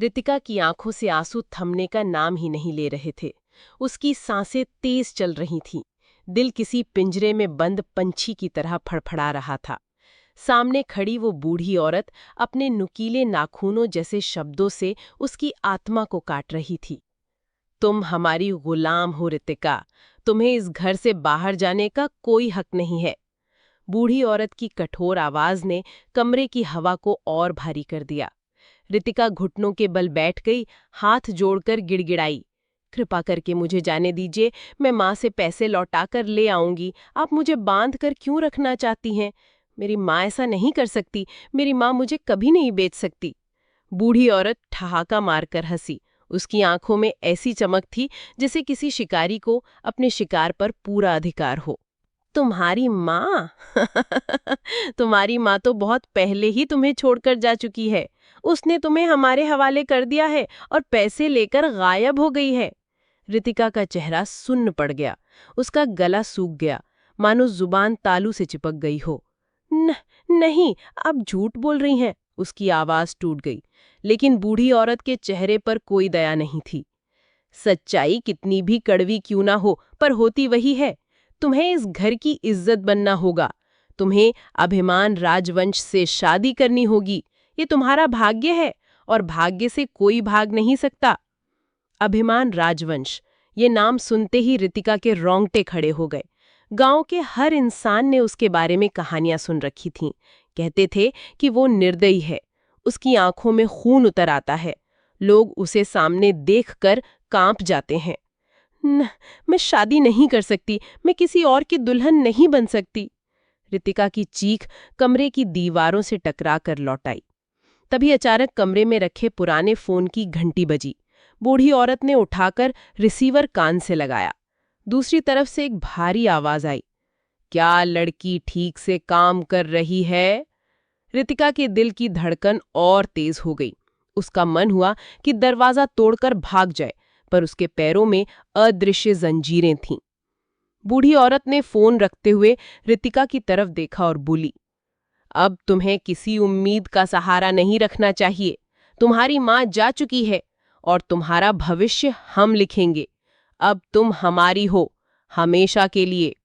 रितिका की आंखों से आंसू थमने का नाम ही नहीं ले रहे थे। उसकी सांसें तेज चल रही थीं। दिल किसी पिंजरे में बंद पंछी की तरह फड़फड़ा रहा था। सामने खड़ी वो बूढ़ी औरत अपने नुकीले नाखूनों जैसे शब्दों से उसकी आत्मा को काट रही थी। तुम हमारी गुलाम हो रितिका, तुम्हें इस घर से बाहर जाने का कोई हक नहीं है। बूढ़ी औरत की कठोर आवाज ने कमरे की हवा को और भारी कर दिया। रितिका घुटनों के बल बैठ गई, हाथ जोड़कर गिड़गिड़ाई, कृपा करके मुझे जाने दीजिए, मैं माँ से पैसे लौटा कर ले आऊंगी। आप मुझे बांध कर क्यों रखना चाहती हैं? मेरी माँ ऐसा नहीं कर सकती, मेरी माँ मुझे कभी नहीं बेच सकती। बूढ़ी औरत ठहाका मारकर हंसी। उसकी आंखों में ऐसी चमक थी जैसे किसी शिकारी को अपने शिकार पर पूरा अधिकार हो। तुम्हारी माँ? तुम्हारी माँ तो बहुत पहले ही तुम्हें छोड़कर जा चुकी है। उसने तुम्हें हमारे हवाले कर दिया है और पैसे लेकर गायब हो गई है। रितिका का चेहरा सुन्न पड़ गया। उसका गला सूख गया, मानो जुबान तालू से चिपक गई हो। नहीं, आप झूठ बोल रही हैं। उसकी आवाज टूट गई, लेकिन बूढ़ी औरत के चेहरे पर कोई दया नहीं थी। सच्चाई कितनी भी कड़वी क्यों ना हो, पर होती वही है। तुम्हें इस घर की इज्जत बनना होगा। तुम्हें अभिमान राजवंश से शादी करनी होगी। ये तुम्हारा भाग्य है और भाग्य से कोई भाग नहीं सकता। अभिमान राजवंश, ये नाम सुनते ही रितिका के रोंगटे खड़े हो गए। गांव के हर इंसान ने उसके बारे में कहानियां सुन रखी थीं। कहते थे कि वो निर्दयी है, उसकी आंखों में खून उतर आता है, लोग उसे सामने देखकर कांप जाते हैं। मैं शादी नहीं कर सकती, मैं किसी और की दुल्हन नहीं बन सकती। रितिका की चीख कमरे की दीवारों से टकरा कर लौट आई। तभी अचानक कमरे में रखे पुराने फोन की घंटी बजी। बूढ़ी औरत ने उठाकर रिसीवर कान से लगाया। दूसरी तरफ से एक भारी आवाज आई, क्या लड़की ठीक से काम कर रही है? रितिका के दिल की धड़कन और तेज हो गई। उसका मन हुआ कि दरवाजा तोड़कर भाग जाए, पर उसके पैरों में अदृश्य जंजीरें थीं। बूढ़ी औरत ने फोन रखते हुए रितिका की तरफ देखा और बोली, अब तुम्हें किसी उम्मीद का सहारा नहीं रखना चाहिए। तुम्हारी माँ जा चुकी है और तुम्हारा भविष्य हम लिखेंगे। अब तुम हमारी हो, हमेशा के लिए।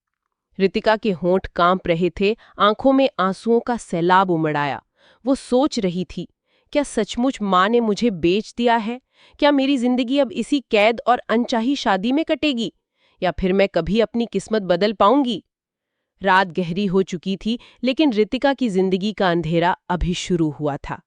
रितिका के होंठ कांप रहे थे, आंखों में आंसुओं का सैलाब उमड़ आया। वो सोच रही थी, क्या सचमुच माँ ने मुझे बेच दिया है? क्या मेरी जिंदगी अब इसी कैद और अनचाही शादी में कटेगी, या फिर मैं कभी अपनी किस्मत बदल पाऊंगी? रात गहरी हो चुकी थी, लेकिन रितिका की जिंदगी का अंधेरा अभी शुरू हुआ था।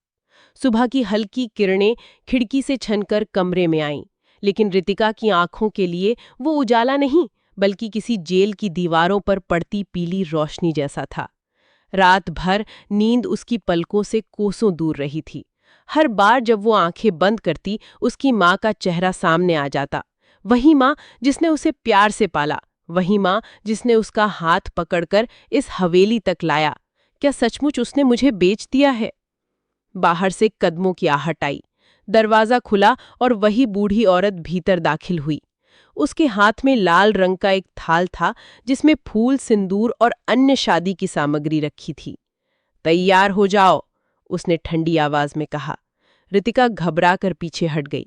सुबह की हल्की किरणें खिड़की से छनकर कमरे में आईं, लेकिन रितिका की आंखों के लिए वो उजाला नहीं, बल्कि किसी जेल की दीवारों पर पड़ती पीली रोशनी जैसा था। रात भर नींद उसकी पलकों से कोसों दूर रही थी। हर बार जब वो आंखें बंद करती, उसकी माँ का चेहरा सामने आ जाता। वही माँ जिसने उसे प्यार से पाला, वही माँ जिसने उसका हाथ पकड़कर इस हवेली तक लाया। क्या सचमुच उसने मुझे बेच दिया है? बाहर से कदमों की आहट आई। दरवाजा खुला और वही बूढ़ी औरत भीतर दाखिल हुई। उसके हाथ में लाल रंग का एक थाल था, जिसमें फूल, सिंदूर और अन्य शादी की सामग्री रखी थी। तैयार हो जाओ, उसने ठंडी आवाज में कहा। रितिका घबराकर पीछे हट गई।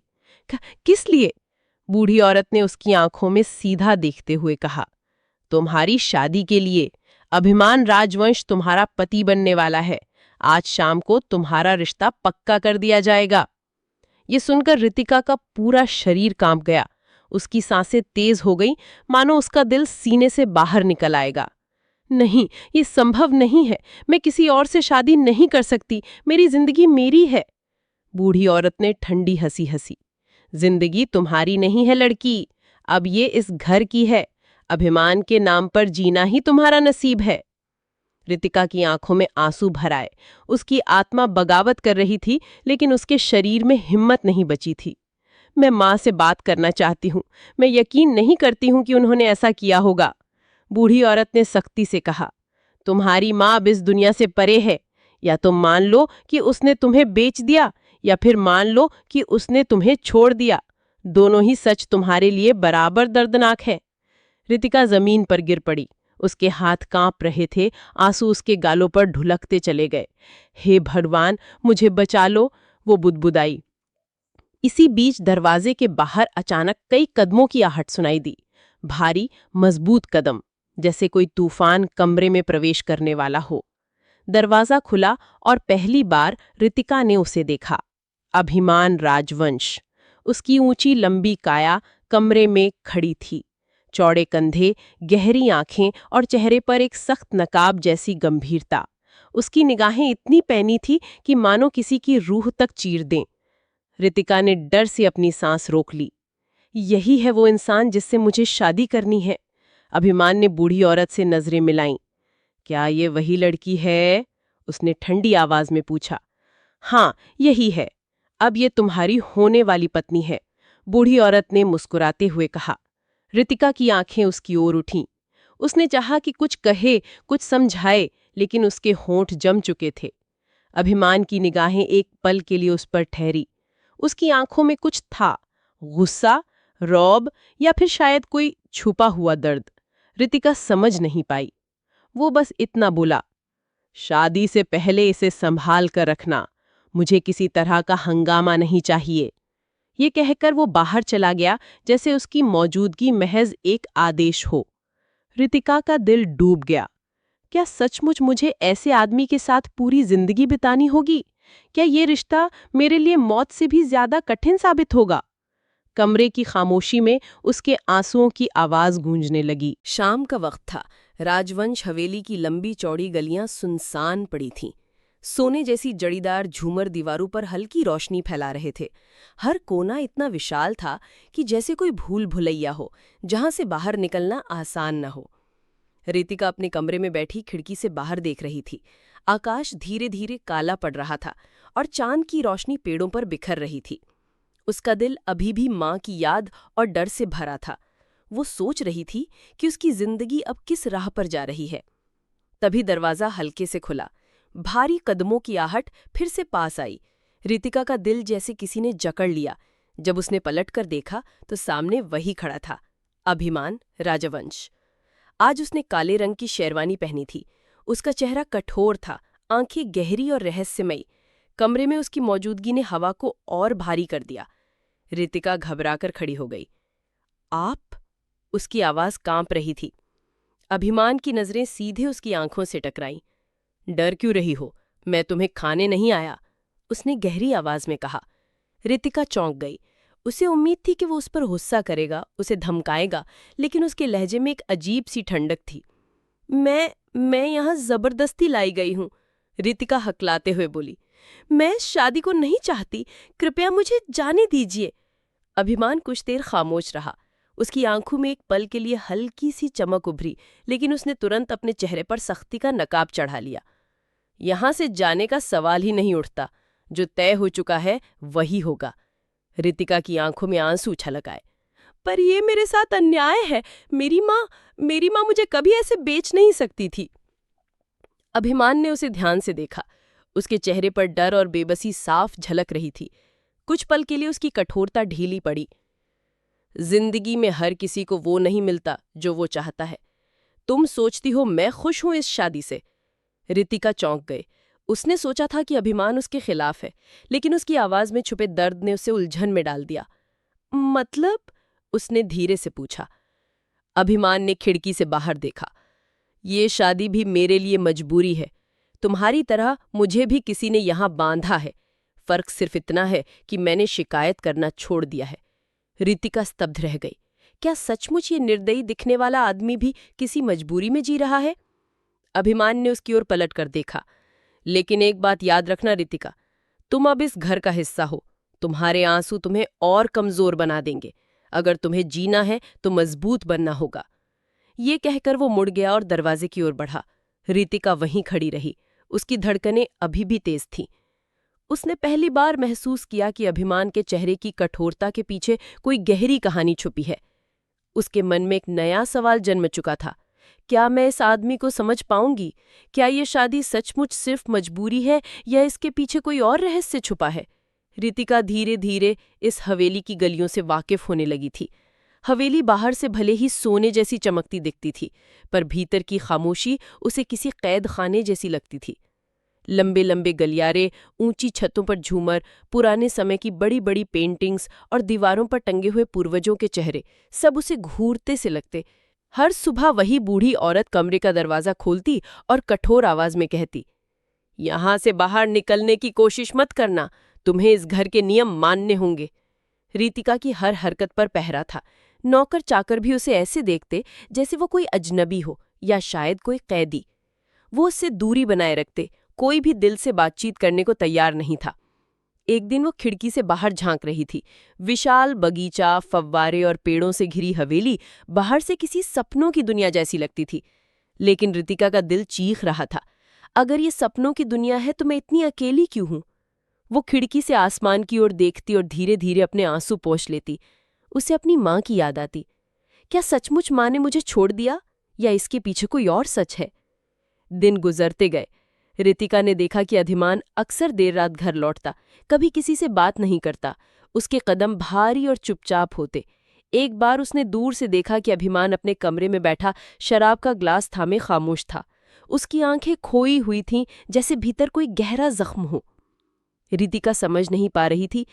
किस लिए? बूढ़ी औरत ने उसकी आंखों में सीधा देखते हुए कहा, तुम्हारी शादी के लिए। अभिमान राजवंश तुम्हारा पति बनने वाला है। आज शाम को तुम्हारा रिश्ता पक्का कर दिया जाएगा। ये सुनकर रितिका का पूरा शरीर कांप गया। उसकी सांसें तेज हो गई, मानो उसका दिल सीने से बाहर निकल आएगा। नहीं, ये संभव नहीं है। मैं किसी और से शादी नहीं कर सकती। मेरी जिंदगी मेरी है। बूढ़ी औरत ने ठंडी हंसी हंसी। जिंदगी तुम्हारी नहीं है लड़की, अब ये इस घर की है। अभिमान के नाम पर जीना ही तुम्हारा नसीब है। रितिका की आंखों में आंसू भर आए। उसकी आत्मा बगावत कर रही थी, लेकिन उसके शरीर में हिम्मत नहीं बची थी। मैं माँ से बात करना चाहती हूँ। मैं यकीन नहीं करती हूँ कि उन्होंने ऐसा किया होगा। बूढ़ी औरत ने सख्ती से कहा, तुम्हारी माँ अब इस दुनिया से परे है। या तो मान लो कि उसने तुम्हें बेच दिया, या फिर मान लो कि उसने तुम्हें छोड़ दिया। दोनों ही सच तुम्हारे लिए बराबर दर्दनाक है। रितिका जमीन पर गिर पड़ी। उसके हाथ कांप रहे थे, आंसू उसके गालों पर ढुलकते चले गए। हे भगवान, मुझे बचा लो, वो बुदबुदाई। इसी बीच दरवाजे के बाहर अचानक कई कदमों की आहट सुनाई दी। भारी, मजबूत कदम, जैसे कोई तूफान कमरे में प्रवेश करने वाला हो। दरवाजा खुला और पहली बार रितिका ने उसे देखा। अभिमान राजवंश। उसकी ऊंची लंबी काया कमरे में खड़ी थी। चौड़े कंधे, गहरी आंखें और चेहरे पर एक सख्त नकाब जैसी गंभीरता। उसकी निगाहें इतनी पैनी थी कि मानो किसी की रूह तक चीर दें। रितिका ने डर से अपनी सांस रोक ली। यही है वो इंसान जिससे मुझे शादी करनी है। अभिमान ने बूढ़ी औरत से नजरें मिलाईं। क्या ये वही लड़की है? उसने ठंडी आवाज में पूछा। हाँ, यही है। अब ये तुम्हारी होने वाली पत्नी है, बूढ़ी औरत ने मुस्कुराते हुए कहा। रितिका की आंखें उसकी ओर उठीं। उसने चाहा कि कुछ कहे, कुछ समझाए, लेकिन उसके होंठ जम चुके थे। अभिमान की निगाहें एक पल के लिए उस पर ठहरी। उसकी आंखों में कुछ था, गुस्सा, रौब या फिर शायद कोई छुपा हुआ दर्द। रितिका समझ नहीं पाई। वो बस इतना बोला, शादी से पहले इसे संभाल कर रखना, मुझे किसी तरह का हंगामा नहीं चाहिए। ये कहकर वो बाहर चला गया, जैसे उसकी मौजूदगी महज एक आदेश हो। रितिका का दिल डूब गया। क्या सचमुच मुझे ऐसे आदमी के साथ पूरी जिंदगी बितानी होगी? क्या ये रिश्ता मेरे लिए मौत से भी ज्यादा कठिन साबित होगा? कमरे की खामोशी में उसके आंसुओं की आवाज गूंजने लगी। शाम का वक्त था। राजवंश हवेली की लंबी चौड़ी गलियां सुनसान पड़ी थीं। सोने जैसी जड़ीदार झूमर दीवारों पर हल्की रोशनी फैला रहे थे। हर कोना इतना विशाल था कि जैसे कोई भूल भुलैया हो, जहां से बाहर निकलना आसान न हो। रितिका अपने कमरे में बैठी खिड़की से बाहर देख रही थी। आकाश धीरे धीरे काला पड़ रहा था और चांद की रोशनी पेड़ों पर बिखर रही थी। उसका दिल अभी भी माँ की याद और डर से भरा था। वो सोच रही थी कि उसकी जिंदगी अब किस राह पर जा रही है। तभी दरवाजा हल्के से खुला। भारी कदमों की आहट फिर से पास आई। रितिका का दिल जैसे किसी ने जकड़ लिया। जब उसने पलटकर देखा तो सामने वही खड़ा था, अभिमान राजवंश। आज उसने काले रंग की शेरवानी पहनी थी। उसका चेहरा कठोर था, आंखें गहरी और रहस्यमयी। कमरे में उसकी मौजूदगी ने हवा को और भारी कर दिया। रितिका घबराकर खड़ी हो गई। आप? उसकी आवाज कांप रही थी। अभिमान की नजरें सीधे उसकी आंखों से टकराईं। डर क्यों रही हो? मैं तुम्हें खाने नहीं आया, उसने गहरी आवाज में कहा। रितिका चौंक गई। उसे उम्मीद थी कि वो उस पर गुस्सा करेगा, उसे धमकाएगा, लेकिन उसके लहजे में एक अजीब सी ठंडक थी। मैं यहाँ जबरदस्ती लाई गई हूँ, रितिका हकलाते हुए बोली। मैं शादी को नहीं चाहती, कृपया मुझे जाने दीजिए। अभिमान कुछ देर खामोश रहा। उसकी आंखों में एक पल के लिए हल्की सी चमक उभरी, लेकिन उसने तुरंत अपने चेहरे पर सख्ती का नकाब चढ़ा लिया। यहां से जाने का सवाल ही नहीं उठता, जो तय हो चुका है वही होगा। रितिका की आंखों में आंसू छलक आए। पर ये मेरे साथ अन्याय है। मेरी माँ मुझे कभी ऐसे बेच नहीं सकती थी। अभिमान ने उसे ध्यान से देखा। उसके चेहरे पर डर और बेबसी साफ झलक रही थी। कुछ पल के लिए उसकी कठोरता ढीली पड़ी। जिंदगी में हर किसी को वो नहीं मिलता जो वो चाहता है। तुम सोचती हो मैं खुश हूं इस शादी से? रितिका चौंक गए। उसने सोचा था कि अभिमान उसके खिलाफ है, लेकिन उसकी आवाज में छुपे दर्द ने उसे उलझन में डाल दिया। मतलब? उसने धीरे से पूछा। अभिमान ने खिड़की से बाहर देखा। ये शादी भी मेरे लिए मजबूरी है। तुम्हारी तरह मुझे भी किसी ने यहां बांधा है। फर्क सिर्फ इतना है कि मैंने शिकायत करना छोड़ दिया है। रितिका स्तब्ध रह गई। क्या सचमुच ये निर्दयी दिखने वाला आदमी भी किसी मजबूरी में जी रहा है? अभिमान ने उसकी ओर पलट कर देखा। लेकिन एक बात याद रखना रितिका, तुम अब इस घर का हिस्सा हो। तुम्हारे आंसू तुम्हें और कमजोर बना देंगे। अगर तुम्हें जीना है तो मजबूत बनना होगा। ये कहकर वो मुड़ गया और दरवाजे की ओर बढ़ा। रितिका वहीं खड़ी रही। उसकी धड़कनें अभी भी तेज थीं। उसने पहली बार महसूस किया कि अभिमान के चेहरे की कठोरता के पीछे कोई गहरी कहानी छुपी है। उसके मन में एक नया सवाल जन्म चुका था। क्या मैं इस आदमी को समझ पाऊंगी? क्या ये शादी सचमुच सिर्फ मजबूरी है या इसके पीछे कोई और रहस्य छुपा है? रितिका धीरे धीरे इस हवेली की गलियों से वाकिफ होने लगी थी। हवेली बाहर से भले ही सोने जैसी चमकती दिखती थी, पर भीतर की खामोशी उसे किसी कैद खाने जैसी लगती थी। लंबे लंबे गलियारे, ऊंची छतों पर झूमर, पुराने समय की बड़ी बड़ी पेंटिंग्स और दीवारों पर टंगे हुए पूर्वजों के चेहरे, सब उसे घूरते से लगते। हर सुबह वही बूढ़ी औरत कमरे का दरवाजा खोलती और कठोर आवाज में कहती, यहां से बाहर निकलने की कोशिश मत करना, तुम्हें इस घर के नियम मानने होंगे। रितिका की हर हरकत पर पहरा था। नौकर चाकर भी उसे ऐसे देखते जैसे वो कोई अजनबी हो या शायद कोई कैदी। वो उससे दूरी बनाए रखते, कोई भी दिल से बातचीत करने को तैयार नहीं था। एक दिन वो खिड़की से बाहर झांक रही थी। विशाल बगीचा, फव्वारे और पेड़ों से घिरी हवेली बाहर से किसी सपनों की दुनिया जैसी लगती थी। लेकिन रितिका का दिल चीख रहा था, अगर ये सपनों की दुनिया है तो मैं इतनी अकेली क्यों हूं? वो खिड़की से आसमान की ओर देखती और धीरे धीरे अपने आंसू पोंछ लेती। उसे अपनी माँ की याद आती। क्या सचमुच माँ ने मुझे छोड़ दिया, या इसके पीछे कोई और सच है? दिन गुजरते गए। रितिका ने देखा कि अधिमान अक्सर देर रात घर लौटता, कभी किसी से बात नहीं करता। उसके कदम भारी और चुपचाप होते। एक बार उसने दूर से देखा कि अभिमान अपने कमरे में बैठा शराब का ग्लास थामे खामोश था। उसकी आंखें खोई हुई थीं, जैसे भीतर कोई गहरा जख्म हो। रितिका समझ नहीं पा रही थी,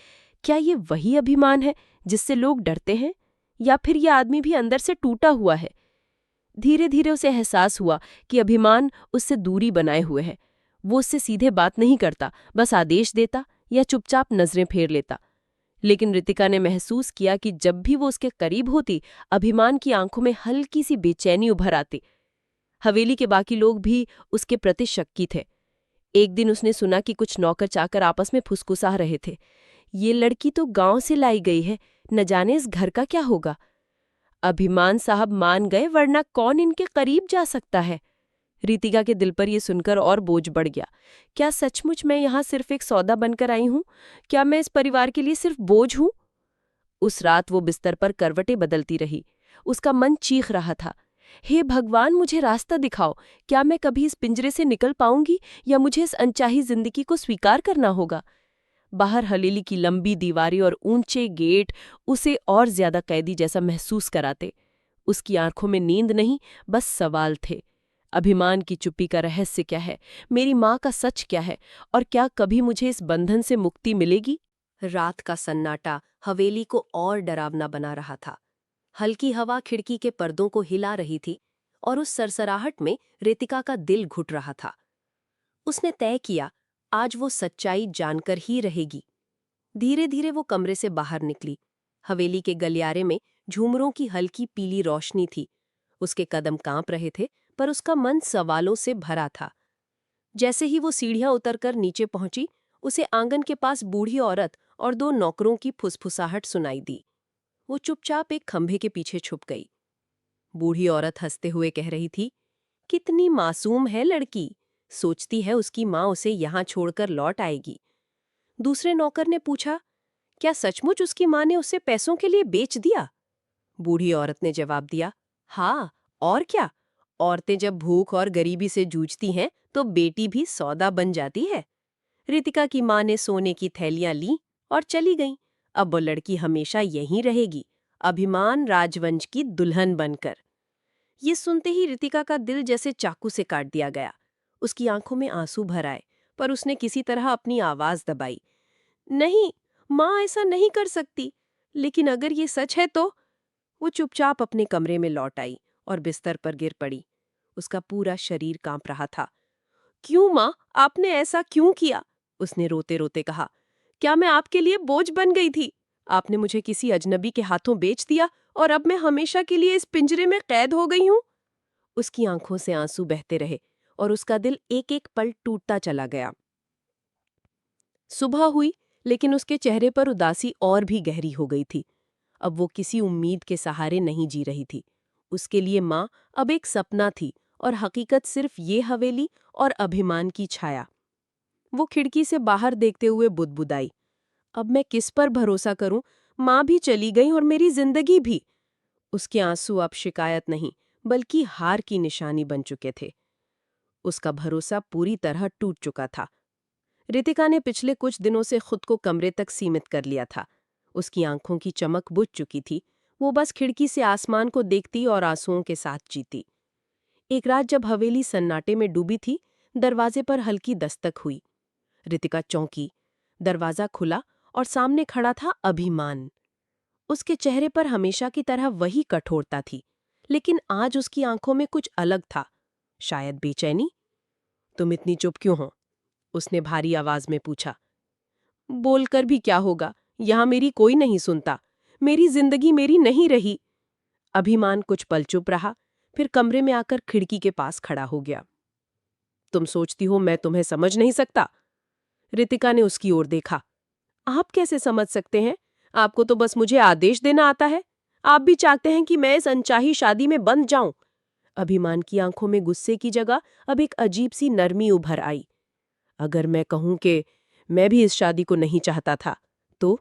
क्या ये वही अभिमान है जिससे लोग डरते हैं, या फिर यह आदमी भी अंदर से टूटा हुआ है? धीरे धीरे उसे एहसास हुआ कि अभिमान उससे दूरी बनाए हुए है। वो उससे सीधे बात नहीं करता, बस आदेश देता या चुपचाप नजरें फेर लेता। लेकिन रितिका ने महसूस किया कि जब भी वो उसके करीब होती, अभिमान की आंखों में हल्की सी बेचैनी उभर आती। हवेली के बाकी लोग भी उसके प्रति शक्की थे। एक दिन उसने सुना कि कुछ नौकर चाकर आपस में फुसफुसा रहे थे, ये लड़की तो गांव से लाई गई है, न जाने इस घर का क्या होगा। अभिमान साहब मान गए, वरना कौन इनके करीब जा सकता है? रितिका के दिल पर यह सुनकर और बोझ बढ़ गया। क्या सचमुच मैं यहाँ सिर्फ एक सौदा बनकर आई हूँ? क्या मैं इस परिवार के लिए सिर्फ बोझ हूँ? उस रात वो बिस्तर पर करवटें बदलती रही। उसका मन चीख रहा था, हे भगवान, मुझे रास्ता दिखाओ। क्या मैं कभी इस पिंजरे से निकल पाऊंगी, या मुझे इस अनचाही जिंदगी को स्वीकार करना होगा? बाहर हवेली की लंबी दीवारें और ऊंचे गेट उसे और ज्यादा कैदी जैसा महसूस कराते। उसकी आंखों में नींद नहीं, बस सवाल थे। अभिमान की चुप्पी का रहस्य क्या है? मेरी माँ का सच क्या है? और क्या कभी मुझे इस बंधन से मुक्ति मिलेगी? रात का सन्नाटा हवेली को और डरावना बना रहा था। हल्की हवा खिड़की के पर्दों को हिला रही थी, और उस सरसराहट में रितिका का दिल घुट रहा था। उसने तय किया, आज वो सच्चाई जानकर ही रहेगी। धीरे धीरे वो कमरे से बाहर निकली। हवेली के गलियारे में झूमरों की हल्की पीली रोशनी थी। उसके कदम कांप रहे थे, पर उसका मन सवालों से भरा था। जैसे ही वो सीढ़ियां उतरकर नीचे पहुंची, उसे आंगन के पास बूढ़ी औरत और दो नौकरों की फुसफुसाहट सुनाई दी। वो चुपचाप एक खंभे के पीछे छुप गई। बूढ़ी औरत हंसते हुए कह रही थी, कितनी मासूम है लड़की, सोचती है उसकी माँ उसे यहाँ छोड़कर लौट आएगी। दूसरे नौकर ने पूछा, क्या सचमुच उसकी माँ ने उसे पैसों के लिए बेच दिया? बूढ़ी औरत ने जवाब दिया, हाँ, और क्या। औरतें जब भूख और गरीबी से जूझती हैं तो बेटी भी सौदा बन जाती है। रितिका की माँ ने सोने की थैलियां ली और चली गईं। अब वो लड़की हमेशा यहीं रहेगी, अभिमान राजवंश की दुल्हन बनकर। ये सुनते ही रितिका का दिल जैसे चाकू से काट दिया गया। उसकी आंखों में आंसू भर आए, पर उसने किसी तरह अपनी आवाज दबाई, नहीं, माँ ऐसा नहीं कर सकती। लेकिन अगर ये सच है तो? वो चुपचाप अपने कमरे में लौट आई और बिस्तर पर गिर पड़ी। उसका पूरा शरीर कांप रहा था। क्यों माँ, आपने ऐसा क्यों किया? उसने रोते रोते कहा। क्या मैं आपके लिए बोझ बन गई थी? आपने मुझे किसी अजनबी के हाथों बेच दिया, और अब मैं हमेशा के लिए इस पिंजरे में कैद हो गई हूँ। उसकी आंखों से आंसू बहते रहे, और उसका दिल एक एक पल टूटता चला गया। सुबह हुई, लेकिन उसके चेहरे पर उदासी और भी गहरी हो गई थी। अब वो किसी उम्मीद के सहारे नहीं जी रही थी। उसके लिए माँ अब एक सपना थी, और हकीकत सिर्फ ये हवेली और अभिमान की छाया। वो खिड़की से बाहर देखते हुए बुदबुदाई, अब मैं किस पर भरोसा करूं? माँ भी चली गई और मेरी जिंदगी भी। उसके आंसू अब शिकायत नहीं, बल्कि हार की निशानी बन चुके थे। उसका भरोसा पूरी तरह टूट चुका था। रितिका ने पिछले कुछ दिनों से खुद को कमरे तक सीमित कर लिया था। उसकी आंखों की चमक बुझ चुकी थी। वो बस खिड़की से आसमान को देखती और आंसुओं के साथ जीती। एक रात जब हवेली सन्नाटे में डूबी थी, दरवाजे पर हल्की दस्तक हुई। रितिका चौंकी। दरवाजा खुला और सामने खड़ा था अभिमान। उसके चेहरे पर हमेशा की तरह वही कठोरता थी, लेकिन आज उसकी आंखों में कुछ अलग था। शायद बेचैनी। तुम इतनी चुप क्यों हो? उसने भारी आवाज में पूछा। बोलकर भी क्या होगा, यहां मेरी कोई नहीं सुनता। मेरी जिंदगी मेरी नहीं रही। अभिमान कुछ पल चुप रहा, फिर कमरे में आकर खिड़की के पास खड़ा हो गया। तुम सोचती हो मैं तुम्हें समझ नहीं सकता? रितिका ने उसकी ओर देखा। आप कैसे समझ सकते हैं? आपको तो बस मुझे आदेश देना आता है। आप भी चाहते हैं कि मैं इस अनचाही शादी में बंध जाऊं। अभिमान की आंखों में गुस्से की जगह अब एक अजीब सी नरमी उभर आई। अगर मैं कहूं कि मैं भी इस शादी को नहीं चाहता था तो?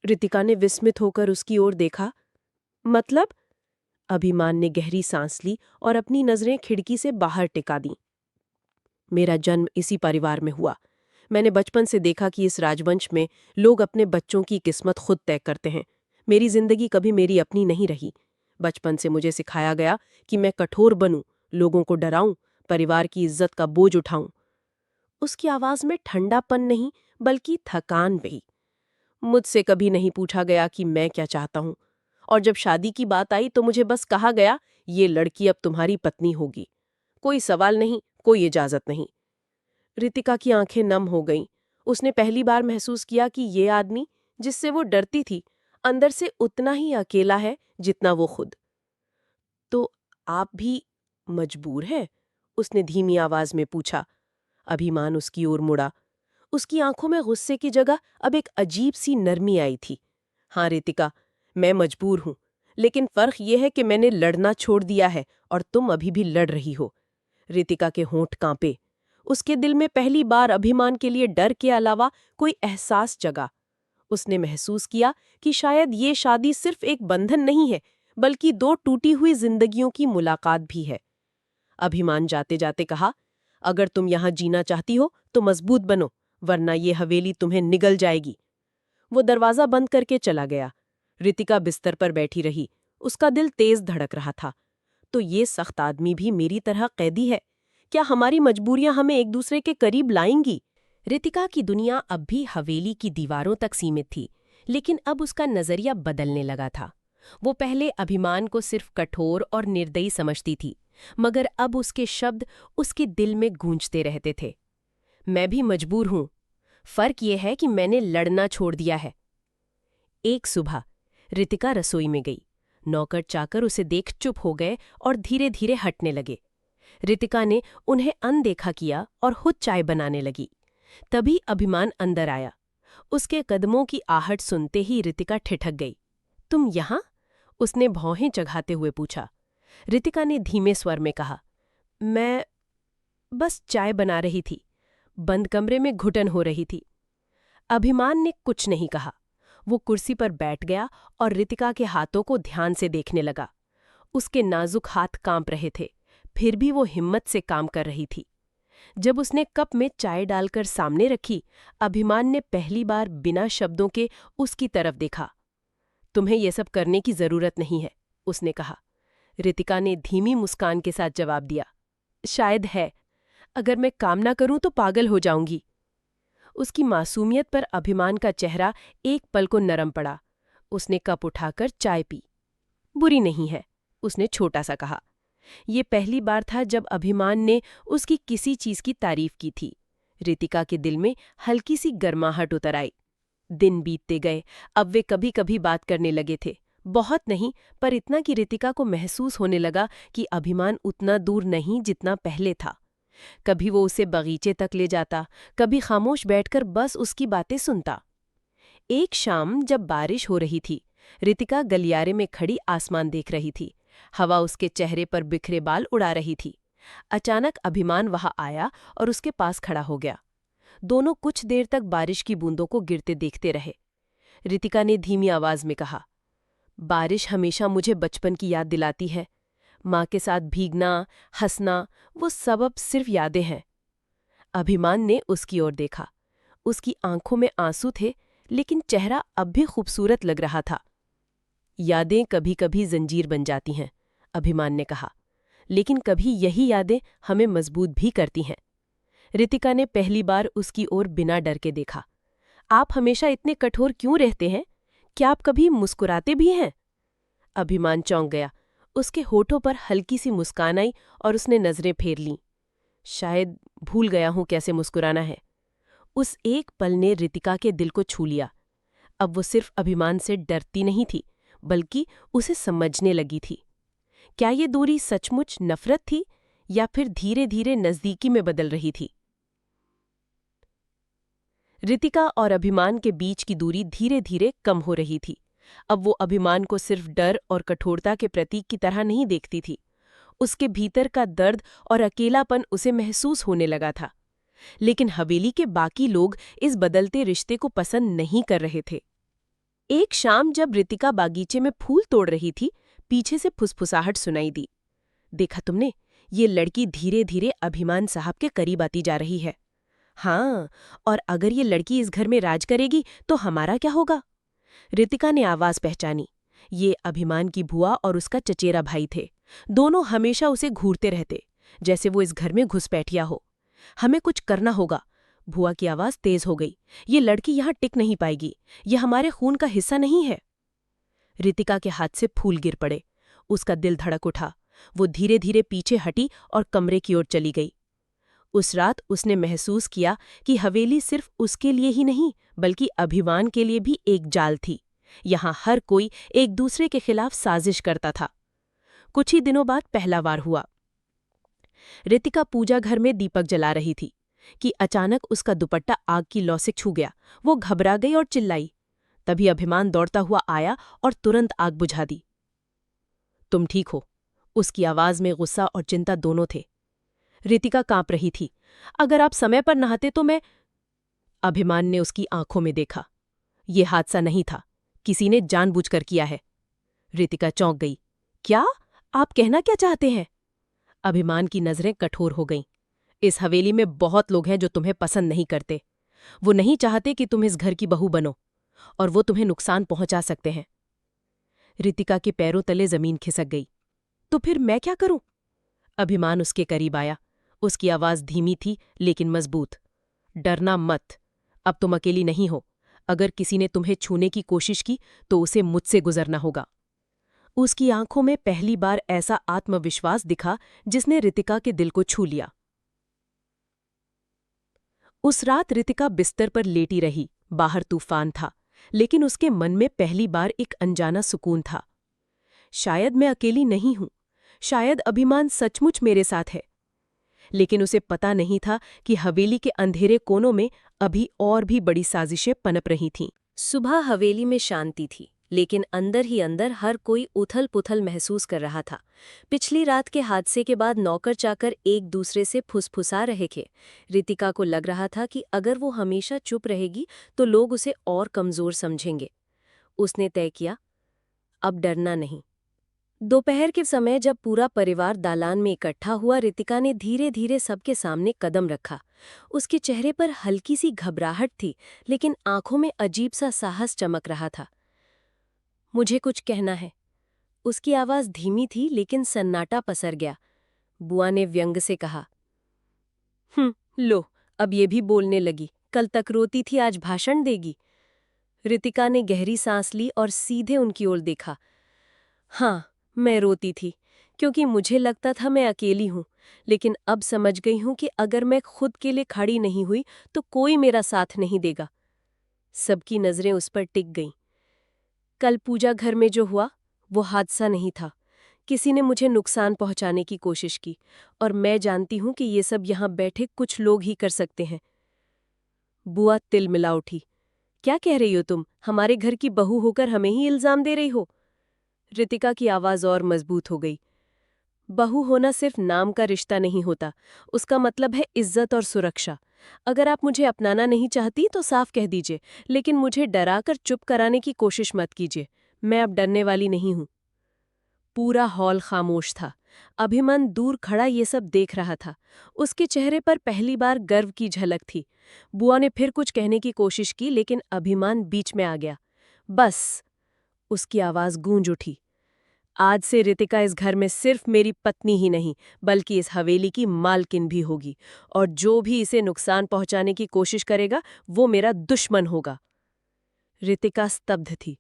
रितिका ने विस्मित होकर उसकी ओर देखा। मतलब? अभिमान ने गहरी सांस ली और अपनी नजरें खिड़की से बाहर टिका दी। मेरा जन्म इसी परिवार में हुआ। मैंने बचपन से देखा कि इस राजवंश में लोग अपने बच्चों की किस्मत खुद तय करते हैं। मेरी जिंदगी कभी मेरी अपनी नहीं रही। बचपन से मुझे सिखाया गया कि मैं कठोर बनूं, लोगों को डराऊं, परिवार की इज्जत का बोझ उठाऊं। उसकी आवाज में ठंडापन नहीं, बल्कि थकान बही। मुझसे कभी नहीं पूछा गया कि मैं क्या चाहता हूं, और जब शादी की बात आई तो मुझे बस कहा गया, ये लड़की अब तुम्हारी पत्नी होगी। कोई सवाल नहीं, कोई इजाजत नहीं। रितिका की आंखें नम हो गईं। उसने पहली बार महसूस किया कि ये आदमी, जिससे वो डरती थी, अंदर से उतना ही अकेला है जितना वो खुद। तो आप भी मजबूर हैं? उसने धीमी आवाज में पूछा। अभिमान उसकी ओर मुड़ा। उसकी आंखों में गुस्से की जगह अब एक अजीब सी नरमी आई थी। हाँ रितिका, मैं मजबूर हूं, लेकिन फर्क यह है कि मैंने लड़ना छोड़ दिया है और तुम अभी भी लड़ रही हो। रितिका के होंठ कांपे। उसके दिल में पहली बार अभिमान के लिए डर के अलावा कोई एहसास जगा। उसने महसूस किया कि शायद ये शादी सिर्फ एक बंधन नहीं है, बल्कि दो टूटी हुई जिंदगियों की मुलाकात भी है। अभिमान जाते जाते कहा, अगर तुम यहां जीना चाहती हो तो मजबूत बनो, वरना ये हवेली तुम्हें निगल जाएगी। वो दरवाजा बंद करके चला गया। रितिका बिस्तर पर बैठी रही। उसका दिल तेज धड़क रहा था। तो ये सख्त आदमी भी मेरी तरह कैदी है? क्या हमारी मजबूरियां हमें एक दूसरे के करीब लाएंगी? रितिका की दुनिया अब भी हवेली की दीवारों तक सीमित थी, लेकिन अब उसका नजरिया बदलने लगा था। वो पहले अभिमान को सिर्फ कठोर और निर्दयी समझती थी, मगर अब उसके शब्द उसके दिल में गूंजते रहते थे। मैं भी मजबूर हूं। फर्क यह है कि मैंने लड़ना छोड़ दिया है। एक सुबह रितिका रसोई में गई। नौकर चाकर उसे देख चुप हो गए और धीरे धीरे हटने लगे। रितिका ने उन्हें अनदेखा किया और खुद चाय बनाने लगी। तभी अभिमान अंदर आया। उसके कदमों की आहट सुनते ही रितिका ठिठक गई। तुम यहां? उसने भौहें चढ़ाते हुए पूछा। रितिका ने धीमे स्वर में कहा, मैं बस चाय बना रही थी। बंद कमरे में घुटन हो रही थी। अभिमान ने कुछ नहीं कहा। वो कुर्सी पर बैठ गया और रितिका के हाथों को ध्यान से देखने लगा। उसके नाजुक हाथ कांप रहे थे, फिर भी वो हिम्मत से काम कर रही थी। जब उसने कप में चाय डालकर सामने रखी, अभिमान ने पहली बार बिना शब्दों के उसकी तरफ देखा। तुम्हें ये सब करने की जरूरत नहीं है, उसने कहा। रितिका ने धीमी मुस्कान के साथ जवाब दिया, शायद है। अगर मैं काम ना करूं तो पागल हो जाऊंगी। उसकी मासूमियत पर अभिमान का चेहरा एक पल को नरम पड़ा। उसने कप उठाकर चाय पी। बुरी नहीं है, उसने छोटा सा कहा। ये पहली बार था जब अभिमान ने उसकी किसी चीज की तारीफ की थी। रितिका के दिल में हल्की सी गर्माहट उतर आई। दिन बीतते गए। अब वे कभी कभी बात करने लगे थे। बहुत नहीं, पर इतना कि रितिका को महसूस होने लगा कि अभिमान उतना दूर नहीं जितना पहले था। कभी वो उसे बगीचे तक ले जाता, कभी खामोश बैठकर बस उसकी बातें सुनता। एक शाम जब बारिश हो रही थी, रितिका गलियारे में खड़ी आसमान देख रही थी। हवा उसके चेहरे पर बिखरे बाल उड़ा रही थी। अचानक अभिमान वहां आया और उसके पास खड़ा हो गया। दोनों कुछ देर तक बारिश की बूंदों को गिरते देखते रहे। रितिका ने धीमी आवाज में कहा, बारिश हमेशा मुझे बचपन की याद दिलाती है। माँ के साथ भीगना, हंसना, वो सब अब सिर्फ यादें हैं। अभिमान ने उसकी ओर देखा। उसकी आंखों में आंसू थे, लेकिन चेहरा अब भी खूबसूरत लग रहा था। यादें कभी कभी जंजीर बन जाती हैं, अभिमान ने कहा। लेकिन कभी यही यादें हमें मजबूत भी करती हैं। रितिका ने पहली बार उसकी ओर बिना डर के देखा। आप हमेशा इतने कठोर क्यों रहते हैं? क्या आप कभी मुस्कुराते भी हैं? अभिमान चौंक गया। उसके होठों पर हल्की सी मुस्कान आई और उसने नजरें फेर लीं। शायद भूल गया हूं कैसे मुस्कुराना है। उस एक पल ने रितिका के दिल को छू लिया। अब वो सिर्फ अभिमान से डरती नहीं थी, बल्कि उसे समझने लगी थी। क्या ये दूरी सचमुच नफरत थी या फिर धीरे धीरे नजदीकी में बदल रही थी? रितिका और अभिमान के बीच की दूरी धीरे धीरे कम हो रही थी। अब वो अभिमान को सिर्फ डर और कठोरता के प्रतीक की तरह नहीं देखती थी। उसके भीतर का दर्द और अकेलापन उसे महसूस होने लगा था। लेकिन हवेली के बाकी लोग इस बदलते रिश्ते को पसंद नहीं कर रहे थे। एक शाम जब रितिका बागीचे में फूल तोड़ रही थी, पीछे से फुसफुसाहट सुनाई दी। देखा तुमने, ये लड़की धीरे धीरे अभिमान साहब के करीब आती जा रही है। हाँ, और अगर ये लड़की इस घर में राज करेगी तो हमारा क्या होगा? रितिका ने आवाज पहचानी। ये अभिमान की बुआ और उसका चचेरा भाई थे। दोनों हमेशा उसे घूरते रहते, जैसे वो इस घर में घुसपैठिया हो। हमें कुछ करना होगा। बुआ की आवाज तेज हो गई। ये लड़की यहाँ टिक नहीं पाएगी। ये हमारे खून का हिस्सा नहीं है। रितिका के हाथ से फूल गिर पड़े। उसका दिल धड़क उठा। वो धीरे धीरे पीछे हटी और कमरे की ओर चली गई। उस रात उसने महसूस किया कि हवेली सिर्फ उसके लिए ही नहीं, बल्कि अभिमान के लिए भी एक जाल थी। यहाँ हर कोई एक दूसरे के खिलाफ साजिश करता था। कुछ ही दिनों बाद पहला वार हुआ। रितिका पूजा घर में दीपक जला रही थी कि अचानक उसका दुपट्टा आग की लौ से छू गया। वो घबरा गई और चिल्लाई। तभी अभिमान दौड़ता हुआ आया और तुरंत आग बुझा दी। तुम ठीक हो? उसकी आवाज में गुस्सा और चिंता दोनों थे। रितिका कांप रही थी। अगर आप समय पर नहाते तो मैं। अभिमान ने उसकी आंखों में देखा। यह हादसा नहीं था, किसी ने जानबूझकर किया है। रितिका चौंक गई। क्या? आप कहना क्या चाहते हैं? अभिमान की नजरें कठोर हो गईं। इस हवेली में बहुत लोग हैं जो तुम्हें पसंद नहीं करते। वो नहीं चाहते कि तुम इस घर की बहू बनो, और वो तुम्हें नुकसान पहुंचा सकते हैं। रितिका के पैरों तले जमीन खिसक गई। तो फिर मैं क्या करूं? अभिमान उसके करीब आया। उसकी आवाज धीमी थी लेकिन मजबूत। डरना मत। अब तुम अकेली नहीं हो। अगर किसी ने तुम्हें छूने की कोशिश की तो उसे मुझसे गुजरना होगा। उसकी आंखों में पहली बार ऐसा आत्मविश्वास दिखा जिसने रितिका के दिल को छू लिया। उस रात रितिका बिस्तर पर लेटी रही। बाहर तूफान था, लेकिन उसके मन में पहली बार एक अनजाना सुकून था। शायद मैं अकेली नहीं हूं। शायद अभिमान सचमुच मेरे साथ है। लेकिन उसे पता नहीं था कि हवेली के अंधेरे कोनों में अभी और भी बड़ी साजिशें पनप रही थीं। सुबह हवेली में शांति थी, लेकिन अंदर ही अंदर हर कोई उथल-पुथल महसूस कर रहा था। पिछली रात के हादसे के बाद नौकर चाकर एक दूसरे से फुसफुसा रहे थे। रितिका को लग रहा था कि अगर वो हमेशा चुप रहेगी तो लोग उसे और कमजोर समझेंगे। उसने तय किया, अब डरना नहीं। दोपहर के समय जब पूरा परिवार दालान में इकट्ठा हुआ, रितिका ने धीरे धीरे सबके सामने कदम रखा। उसके चेहरे पर हल्की सी घबराहट थी, लेकिन आंखों में अजीब सा साहस चमक रहा था। मुझे कुछ कहना है। उसकी आवाज धीमी थी लेकिन सन्नाटा पसर गया। बुआ ने व्यंग से कहा। लो, अब ये भी बोलने लगी। कल तक रोती थी, आज भाषण देगी। रितिका ने गहरी सांस ली और सीधे उनकी ओर देखा। हाँ, मैं रोती थी क्योंकि मुझे लगता था मैं अकेली हूँ, लेकिन अब समझ गई हूँ कि अगर मैं खुद के लिए खड़ी नहीं हुई तो कोई मेरा साथ नहीं देगा। सबकी नजरें उस पर टिक गईं। कल पूजा घर में जो हुआ वो हादसा नहीं था। किसी ने मुझे नुकसान पहुंचाने की कोशिश की, और मैं जानती हूँ कि ये सब यहाँ बैठे कुछ लोग ही कर सकते हैं। बुआ तिलमिला उठी। क्या कह रही हो तुम? हमारे घर की बहू होकर हमें ही इल्जाम दे रही हो? रितिका की आवाज और मजबूत हो गई। बहू होना सिर्फ नाम का रिश्ता नहीं होता, उसका मतलब है इज्जत और सुरक्षा। अगर आप मुझे अपनाना नहीं चाहती तो साफ कह दीजिए, लेकिन मुझे डराकर चुप कराने की कोशिश मत कीजिए। मैं अब डरने वाली नहीं हूं। पूरा हॉल खामोश था। अभिमान दूर खड़ा ये सब देख रहा था। उसके चेहरे पर पहली बार गर्व की झलक थी। बुआ ने फिर कुछ कहने की कोशिश की, लेकिन अभिमान बीच में आ गया। बस, उसकी आवाज गूंज उठी। आज से रितिका इस घर में सिर्फ मेरी पत्नी ही नहीं बल्कि इस हवेली की मालकिन भी होगी, और जो भी इसे नुकसान पहुंचाने की कोशिश करेगा वो मेरा दुश्मन होगा। रितिका स्तब्ध थी।